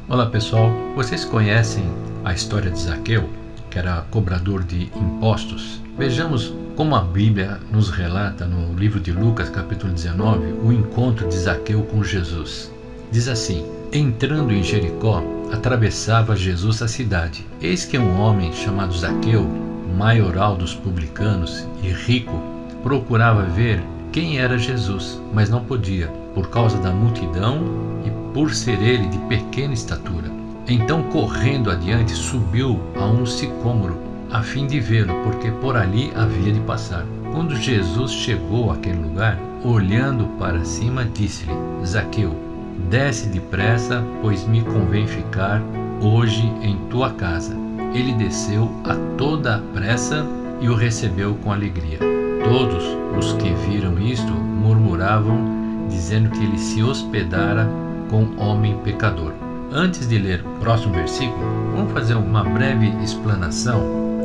Olá pessoal, vocês conhecem a história de Zaqueu, que era cobrador de impostos? Vejamos como a Bíblia nos relata no livro de Lucas, capítulo 19, o encontro de Zaqueu com Jesus. Diz assim: entrando em Jericó, atravessava Jesus a cidade. Eis que um homem chamado Zaqueu, maioral dos publicanos e rico, procurava ver quem era Jesus, mas não podia, por causa da multidão e por ser ele de pequena estatura. Então, correndo adiante, subiu a um sicômoro, a fim de vê-lo, porque por ali havia de passar. Quando Jesus chegou àquele lugar, olhando para cima, disse-lhe: Zaqueu, desce depressa, pois me convém ficar hoje em tua casa. Ele desceu a toda a pressa e o recebeu com alegria. Todos os que viram isto murmuravam, dizendo que ele se hospedara com homem pecador. Antes de ler o próximo versículo, vamos fazer uma breve explanação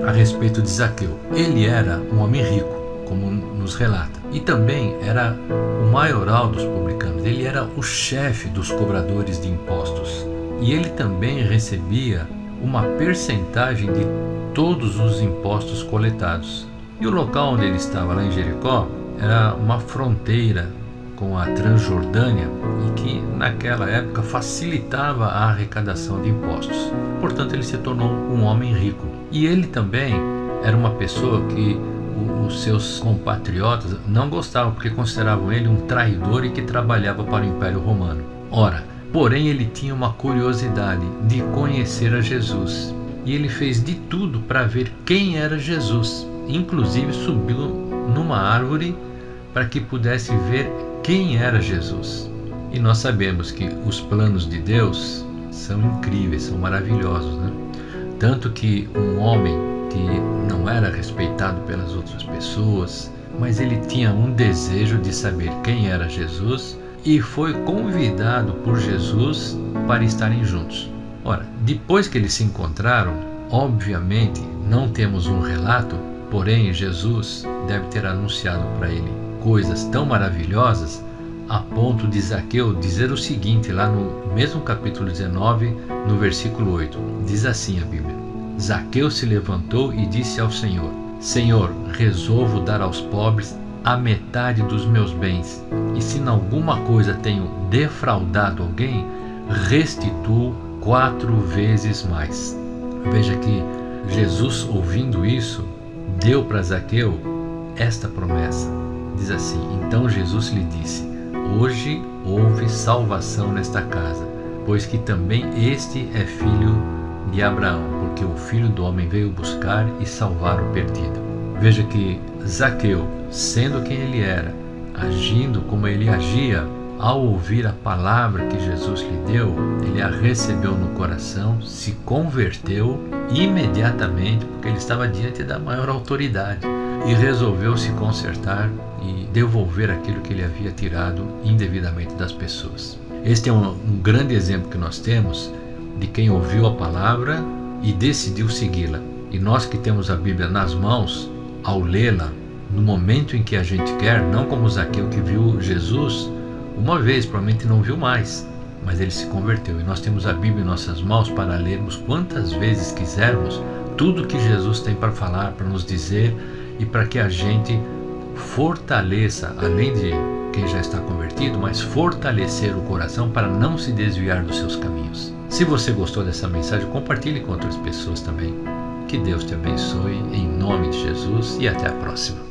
a respeito de Zaqueu. Ele era um homem rico, como nos relata, e também era o maioral dos publicanos. Ele era o chefe dos cobradores de impostos, e ele também recebia uma percentagem de todos os impostos coletados. E o local onde ele estava, lá em Jericó, era uma fronteira com a Transjordânia e que naquela época facilitava a arrecadação de impostos. Portanto, ele se tornou um homem rico. E ele também era uma pessoa que os seus compatriotas não gostavam, porque consideravam ele um traidor e que trabalhava para o Império Romano. Ora, porém, ele tinha uma curiosidade de conhecer a Jesus. E ele fez de tudo para ver quem era Jesus. Inclusive subiu numa árvore para que pudesse ver quem era Jesus. E nós sabemos que os planos de Deus são incríveis, são maravilhosos, né? Tanto que um homem que não era respeitado pelas outras pessoas, mas ele tinha um desejo de saber quem era Jesus e foi convidado por Jesus para estarem juntos. Ora, depois que eles se encontraram, obviamente não temos um relato, porém Jesus deve ter anunciado para ele coisas tão maravilhosas a ponto de Zaqueu dizer o seguinte, lá no mesmo capítulo 19, no versículo 8. Diz assim a Bíblia: Zaqueu se levantou e disse ao Senhor: Senhor, resolvo dar aos pobres a metade dos meus bens, e se em alguma coisa tenho defraudado alguém, restituo 4 vezes mais. Veja que Jesus, ouvindo isso, deu para Zaqueu esta promessa. Diz assim: então Jesus lhe disse: hoje houve salvação nesta casa, pois que também este é filho de Abraão, porque o Filho do Homem veio buscar e salvar o perdido. Veja que Zaqueu, sendo quem ele era, agindo como ele agia, ao ouvir a palavra que Jesus lhe deu, ele a recebeu no coração, se converteu imediatamente, porque ele estava diante da maior autoridade, e resolveu se consertar e devolver aquilo que ele havia tirado indevidamente das pessoas. Este é um grande exemplo que nós temos de quem ouviu a palavra e decidiu segui-la. E nós que temos a Bíblia nas mãos, ao lê-la, no momento em que a gente quer, não como Zaqueu que viu Jesus uma vez, provavelmente não viu mais, mas ele se converteu. E nós temos a Bíblia em nossas mãos para lermos quantas vezes quisermos tudo que Jesus tem para falar, para nos dizer, e para que a gente fortaleça, além de quem já está convertido, mas fortalecer o coração para não se desviar dos seus caminhos. Se você gostou dessa mensagem, compartilhe com outras pessoas também. Que Deus te abençoe, em nome de Jesus, e até a próxima.